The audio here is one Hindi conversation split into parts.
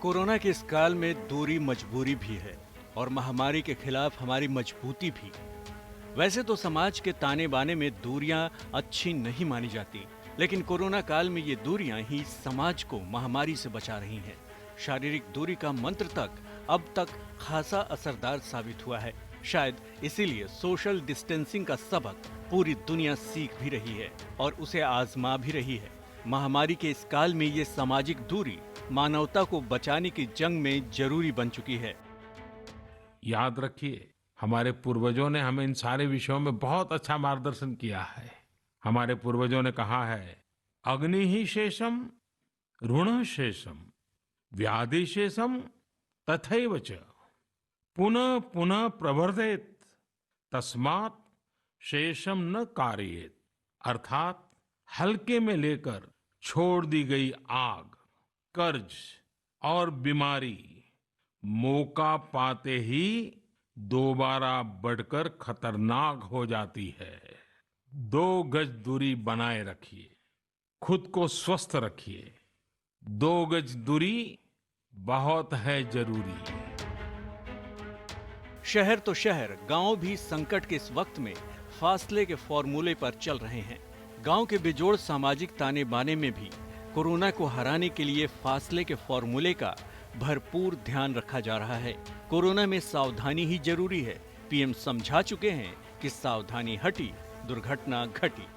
कोरोना के इस काल में दूरी मजबूरी भी है और महामारी के खिलाफ हमारी मजबूती भी। वैसे तो समाज के ताने बाने में दूरियां अच्छी नहीं मानी जाती, लेकिन कोरोना काल में ये दूरियां ही समाज को महामारी से बचा रही हैं। शारीरिक दूरी का मंत्र अब तक खासा असरदार साबित हुआ है। शायद इसीलिए सोशल डिस्टेंसिंग का सबक पूरी दुनिया सीख भी रही है और उसे आजमा भी रही है। महामारी के इस काल में ये सामाजिक दूरी मानवता को बचाने की जंग में जरूरी बन चुकी है। याद रखिए, हमारे पूर्वजों ने हमें इन सारे विषयों में बहुत अच्छा मार्गदर्शन किया है। हमारे पूर्वजों ने कहा है, अग्नि ही शेषम ऋण शेषम व्याधि शेषम तथैव च पुनः पुनः प्रवर्धेत तस्मात् शेषम न कारयेत। अर्थात हल्के में लेकर छोड़ दी गई आग, कर्ज और बीमारी मौका पाते ही दोबारा बढ़कर खतरनाक हो जाती है। 2 गज दूरी बनाए रखिए, खुद को स्वस्थ रखिए। 2 गज दूरी बहुत है जरूरी। शहर तो शहर, गांव भी संकट के इस वक्त में फासले के फॉर्मूले पर चल रहे हैं। गांव के बेजोड़ सामाजिक ताने बाने में भी कोरोना को हराने के लिए फासले के फॉर्मूले का भरपूर ध्यान रखा जा रहा है। कोरोना में सावधानी ही जरूरी है। पीएम समझा चुके हैं कि सावधानी हटी, दुर्घटना घटी।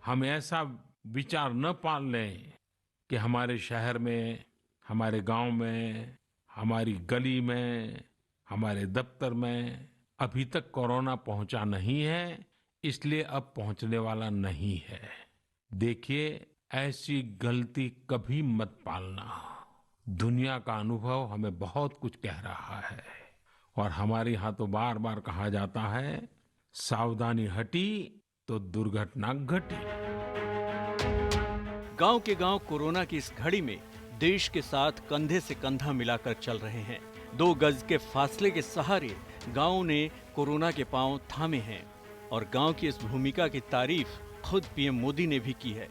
हम ऐसा विचार न पाल लें कि हमारे शहर में, हमारे गांव में, हमारी गली में, हमारे दफ्तर में अभी तक कोरोना पहुंचा नहीं है, इसलिए अब पहुंचने वाला नहीं है। देखिए, ऐसी गलती कभी मत पालना। दुनिया का अनुभव हमें बहुत कुछ कह रहा है और हमारे यहाँ तो बार बार कहा जाता है, सावधानी हटी तो दुर्घटना घटी। गांव के गांव कोरोना की इस घड़ी में देश के साथ कंधे से कंधा मिलाकर चल रहे हैं। 2 गज के फासले के सहारे गांव ने कोरोना के पांव थामे हैं और गांव की इस भूमिका की तारीफ खुद पीएम मोदी ने भी की है।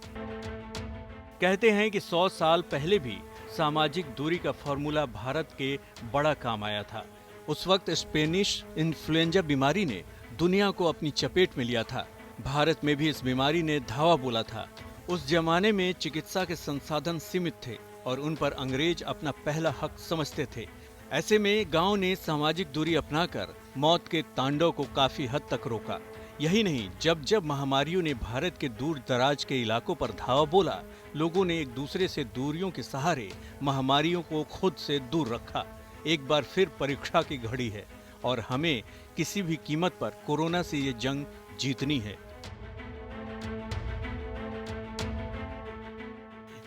कहते हैं कि 100 साल पहले भी सामाजिक दूरी का फॉर्मूला भारत के बड़ा काम आया था। उस वक्त स्पेनिश इन्फ्लुएंजा बीमारी ने दुनिया को अपनी चपेट में लिया था। भारत में भी इस बीमारी ने धावा बोला था। उस जमाने में चिकित्सा के संसाधन सीमित थे और उन पर अंग्रेज अपना पहला हक समझते थे। ऐसे में गांव ने सामाजिक दूरी अपनाकर मौत के तांडव को काफी हद तक रोका। यही नहीं, जब जब महामारियों ने भारत के दूर दराज के इलाकों पर धावा बोला, लोगों ने एक दूसरे से दूरियों के सहारे महामारियों को खुद से दूर रखा। एक बार फिर परीक्षा की घड़ी है और हमें किसी भी कीमत पर कोरोना से ये जंग जीतनी है।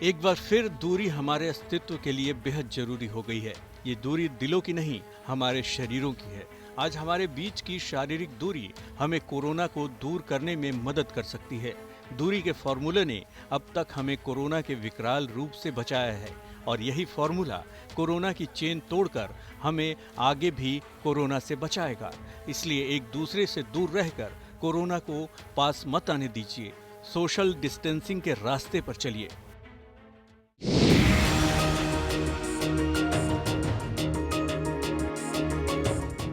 एक बार फिर दूरी हमारे अस्तित्व के लिए बेहद जरूरी हो गई है। ये दूरी दिलों की नहीं, हमारे शरीरों की है। आज हमारे बीच की शारीरिक दूरी हमें कोरोना को दूर करने में मदद कर सकती है। दूरी के फॉर्मूले ने अब तक हमें कोरोना के विकराल रूप से बचाया है और यही फॉर्मूला कोरोना की चेन तोड़कर हमें आगे भी कोरोना से बचाएगा। इसलिए एक दूसरे से दूर रहकर कोरोना को पास मत आने दीजिए। सोशल डिस्टेंसिंग के रास्ते पर चलिए।